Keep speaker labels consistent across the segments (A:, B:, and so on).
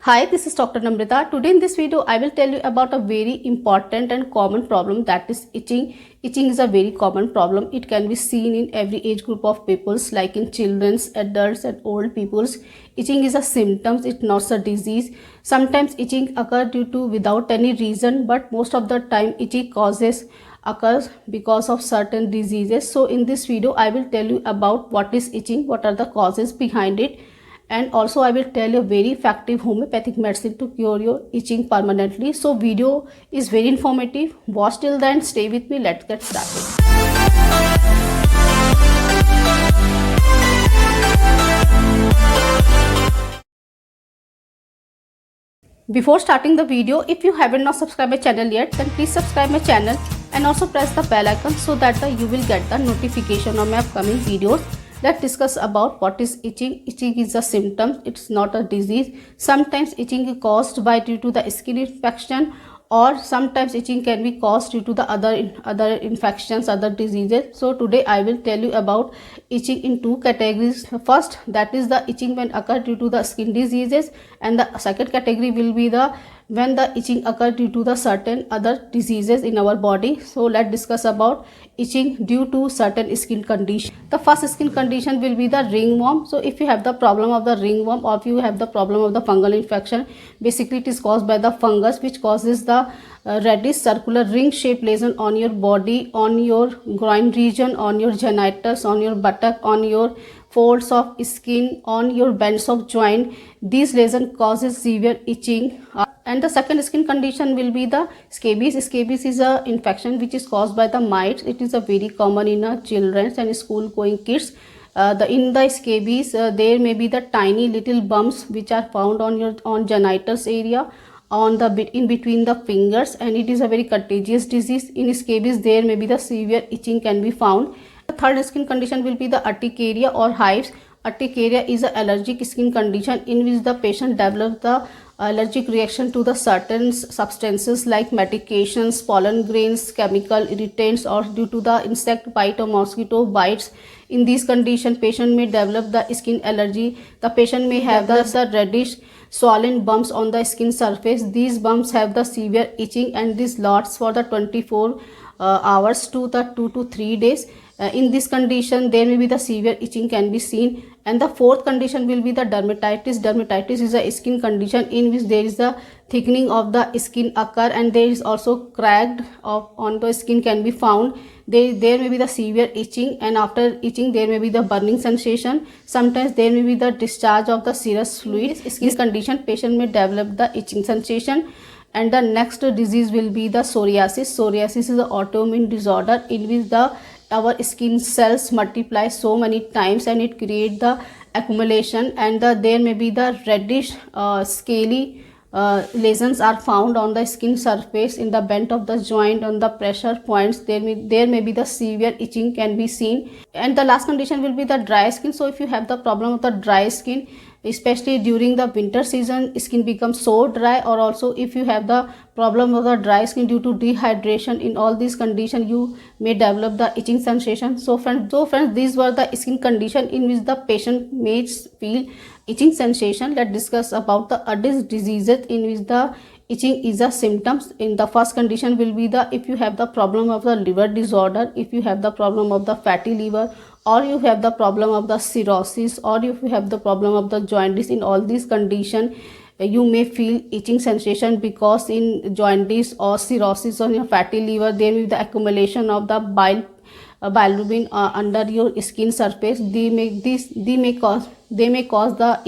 A: Hi, this is Dr. Namrita. Today in this video, I will tell you about a very important and common problem, that is itching. Itching is a very common problem. It can be seen in every age group of peoples, like in children's, adults and old peoples. Itching is a symptom, it's not a disease. Sometimes itching occurs due to without any reason, but most of the time itching causes occurs because of certain diseases. So in this video, I will tell you about what is itching, what are the causes behind it, and also I will tell you very effective homeopathic medicine to cure your itching permanently. So video is very informative. Watch till then, stay with me. Let's get started. Before starting the video, if you haven't not subscribed my channel yet, then please subscribe my channel and also press the bell icon so that you will get the notification of my upcoming videos. Let's discuss about what is itching. Itching is a symptom, it's not a disease. Sometimes itching is caused by due to the skin infection, or sometimes itching can be caused due to the other infections, other diseases. So today I will tell you about itching in two categories. First, that is the itching when occur due to the skin diseases, and the second category will be the when the itching occur due to the certain other diseases in our body. So let's discuss about itching due to certain skin condition. The first skin condition will be the ringworm. So if you have the problem of the ringworm, or if you have the problem of the fungal infection, basically it is caused by the fungus, which causes the reddish circular ring shaped lesion on your body, on your groin region, on your genitals, on your buttock, on your folds of skin, on your bends of joint. These lesion causes severe itching. And the second skin condition will be the scabies. Scabies is a infection which is caused by the mites. It is a very common in children and school going kids. In the scabies, there may be the tiny little bumps which are found on genitals area, on the in between the fingers, and it is a very contagious disease. In scabies, there may be the severe itching can be found. The third skin condition will be the urticaria or hives. Urticaria is an allergic skin condition in which the patient develops the allergic reaction to the certain substances like medications, pollen grains, chemical irritants, or due to the insect bite or mosquito bites. In these conditions, patient may develop the skin allergy. The patient may have the reddish swollen bumps on the skin surface. These bumps have the severe itching, and this lasts for the 24 hours to the 2 to 3 days. In this condition, there may be the severe itching can be seen. And the fourth condition will be the dermatitis. Dermatitis is a skin condition in which there is the thickening of the skin occur, and there is also cracked on the skin can be found. There may be the severe itching, and after itching there may be the burning sensation. Sometimes there may be the discharge of the serous fluid. Skin condition, patient may develop the itching sensation. And the next disease will be the psoriasis. Psoriasis is an autoimmune disorder in which our skin cells multiply so many times, and it creates the accumulation, and there may be the reddish scaly lesions are found on the skin surface, in the bend of the joint, on the pressure points. There may be the severe itching can be seen. And the last condition will be the dry skin. So if you have the problem of the dry skin, especially during the winter season, skin becomes so dry, or also if you have the problem of the dry skin due to dehydration, in all these conditions you may develop the itching sensation. So friends, these were the skin condition in which the patient may feel itching sensation. Let's discuss about the other diseases in which the itching is a symptoms. In the first condition will be the if you have the problem of the liver disorder, if you have the problem of the fatty liver, or you have the problem of the cirrhosis, or if you have the problem of the jaundice. In all these conditions you may feel itching sensation, because in jaundice or cirrhosis or your fatty liver, there will be the accumulation of the bilirubin under your skin surface. They may cause the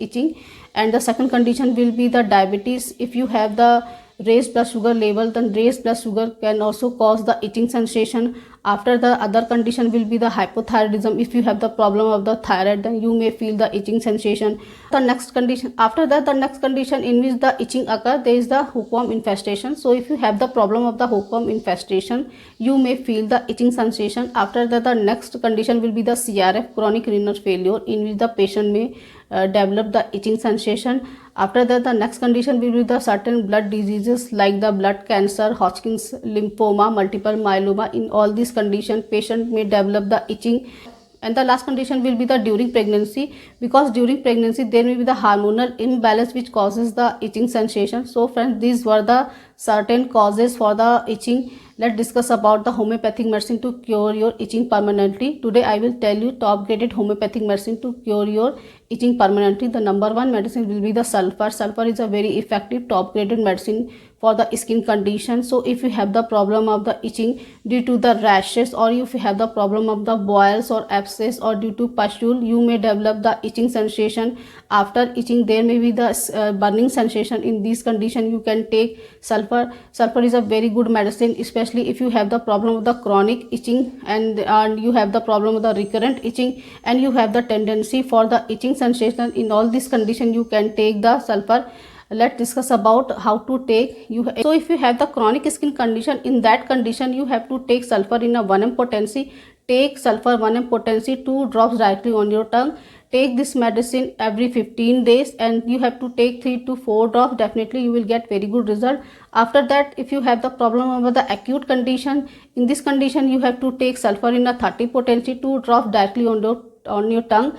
A: itching. And the second condition will be the diabetes. If you have the raised blood sugar level, then raised blood sugar can also cause the itching sensation. After the other condition will be the hypothyroidism. If you have the problem of the thyroid, then you may feel the itching sensation. The next condition, after that, the next condition in which the itching occur, there is the hookworm infestation. So if you have the problem of the hookworm infestation, you may feel the itching sensation. After that, the next condition will be the CRF, chronic renal failure, in which the patient may develop the itching sensation. After that, the next condition will be the certain blood diseases like the blood cancer, Hodgkin's lymphoma, multiple myeloma. In all these conditions, patient may develop the itching. And the last condition will be the during pregnancy, because during pregnancy there may be the hormonal imbalance which causes the itching sensation. So friends, these were the certain causes for the itching. Let's discuss about the homeopathic medicine to cure your itching permanently. Today I will tell you top graded homeopathic medicine to cure your itching permanently. The number one medicine will be the sulfur. Sulfur is a very effective top graded medicine for the skin condition. So if you have the problem of the itching due to the rashes, or if you have the problem of the boils or abscess, or due to pustule, you may develop the itching sensation. After itching there may be the burning sensation. In this condition you can take sulfur. Sulfur is a very good medicine, especially if you have the problem of the chronic itching, and you have the problem of the recurrent itching, and you have the tendency for the itching sensation. In all these conditions you can take the sulfur. Let's discuss about how to take. So if you have the chronic skin condition, in that condition you have to take sulfur in a 1 mg potency. Take sulfur 1 mg potency, 2 drops directly on your tongue. Take this medicine every 15 days, and you have to take 3 to 4 drops. Definitely you will get very good result. After that, if you have the problem of the acute condition, in this condition you have to take sulfur in a 30 potency, 2 drops directly on your tongue.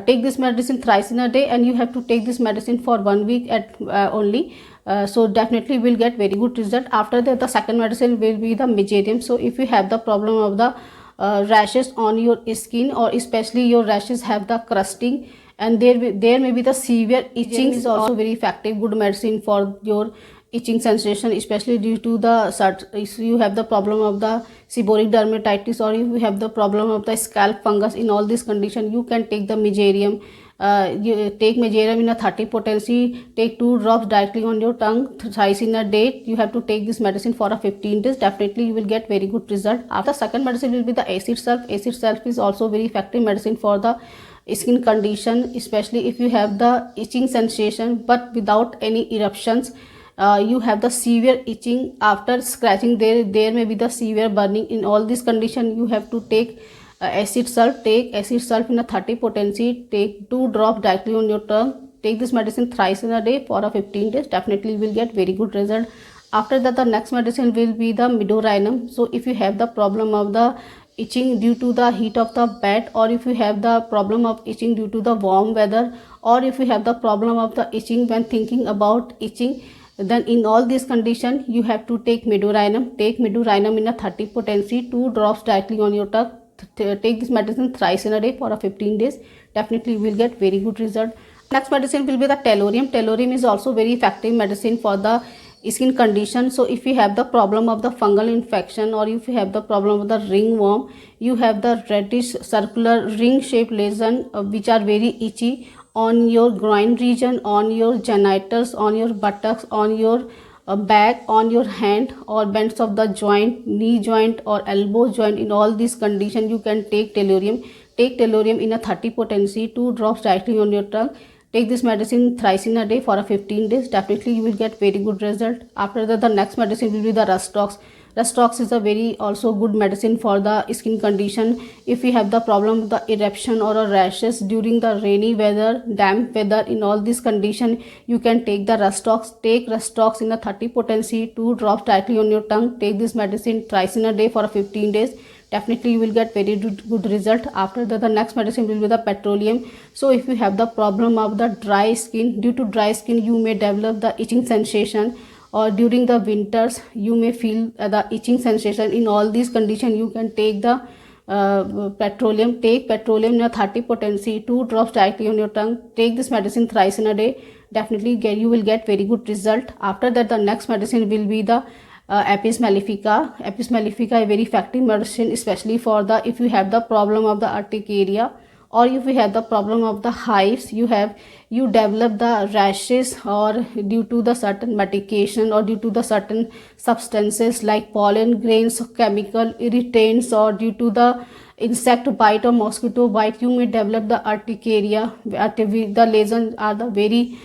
A: Take this medicine thrice in a day, and you have to take this medicine for 1 week at only. So definitely will get very good result. After that, the second medicine will be the megaerium. So if you have the problem of the rashes on your skin, or especially your rashes have the crusting, and there may be the severe itching, is also very effective good medicine for your itching sensation, especially due to the if you have the problem of the seborrheic dermatitis, or if you have the problem of the scalp fungus. In all these conditions you can take the megaerium. You take megaerium in a 30 potency. Take 2 drops directly on your tongue thrice in a day. You have to take this medicine for a 15 days. Definitely you will get very good result. After second medicine will be the acid sulf. Acid sulf is also very effective medicine for the skin condition, especially if you have the itching sensation but without any eruptions. You have the severe itching after scratching. There may be the severe burning. In all these conditions you have to take acid sulf. Take acid sulf in a 30 potency. Take 2 drops directly on your tongue. Take this medicine thrice in a day for a 15 days. Definitely you will get very good result. After that, the next medicine will be the midorhinum. So if you have the problem of the itching due to the heat of the bed, or if you have the problem of itching due to the warm weather, or if you have the problem of the itching when thinking about itching, then in all these conditions you have to take midorhinum. Take midorhinum in a 30 potency, 2 drops directly on your tongue. Take this medicine thrice in a day for a 15 days. Definitely you will get very good result. Next medicine will be the tellurium. Tellurium is also very effective medicine for the skin condition. So if you have the problem of the fungal infection, or if you have the problem of the ringworm, you have the reddish circular ring shaped lesion which are very itchy on your groin region, on your genitals, on your buttocks, on your back, on your hand, or bends of the joint, knee joint or elbow joint. In all these conditions you can take tellurium. Take tellurium in a 30 potency, 2 drops directly on your tongue. Take this medicine thrice in a day for a 15 days. Definitely you will get very good result. After that, the next medicine will be the Rustox. Rustox is a very also good medicine for the skin condition. If you have the problem with the eruption or a rashes during the rainy weather, damp weather, in all these condition you can take the Rustox. Take Rustox in a 30 potency, 2 drops directly on your tongue. Take this medicine thrice in a day for a 15 days. Definitely you will get very good result. After that, the next medicine will be the petroleum. So if you have the problem of the dry skin, due to dry skin you may develop the itching sensation, or during the winters you may feel the itching sensation. In all these conditions you can take the petroleum. Take petroleum in a 30 potency, 2 drops directly on your tongue. Take this medicine thrice in a day. Definitely you will get very good result. After that, the next medicine will be the Apis mellifica. Apis mellifica is a very effective medicine, especially for the if you have the problem of the urticaria, or if you have the problem of the hives, you develop the rashes, or due to the certain medication, or due to the certain substances like pollen grains, chemical irritants, or due to the insect bite or mosquito bite, you may develop the urticaria. The lesions are the very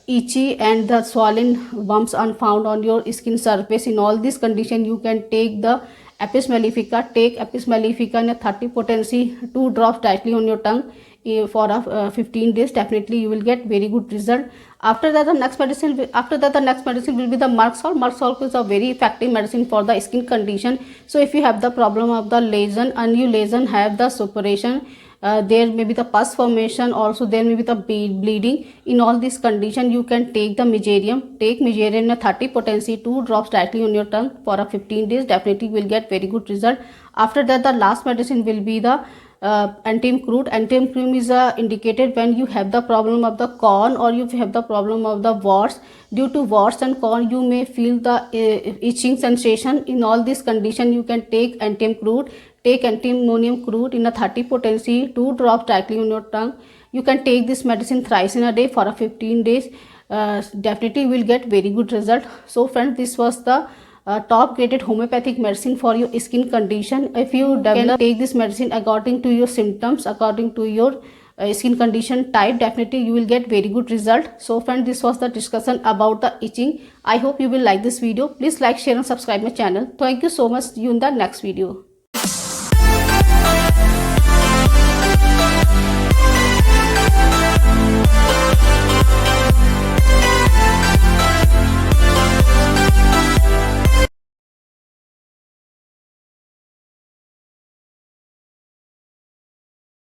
A: itchy, and the swollen bumps are found on your skin surface. In all these conditions you can take the Apis mellifica. Take Apis mellifica in a 30 potency, 2 drops directly on your tongue for a 15 days. Definitely you will get very good result. After that, the next medicine will be the Merc salt. Merc salt is a very effective medicine for the skin condition. So if you have the problem of the lesion, and you lesion have the suppuration, there may be the pus formation, also there may be the bleeding. In all these condition, you can take the mesareum. Take mesareum in a 30 potency, 2 drops directly on your tongue for a 15 days. Definitely will get very good result. After that, the last medicine will be the Antium crude. Antium cream is indicated when you have the problem of the corn, or you have the problem of the warts. Due to warts and corn, you may feel the itching sensation. In all these condition, you can take Antium crude. Take antimonium crude in a 30 potency, 2 drops directly on your tongue. You can take this medicine thrice in a day for a 15 days. Definitely will get very good result. So friends, this was the top graded homeopathic medicine for your skin condition. If you can take this medicine according to your symptoms, according to your skin condition type, definitely you will get very good result. So friends, this was the discussion about the itching. I hope you will like this video. Please like, share and subscribe my channel. Thank you so much. See you in the next video.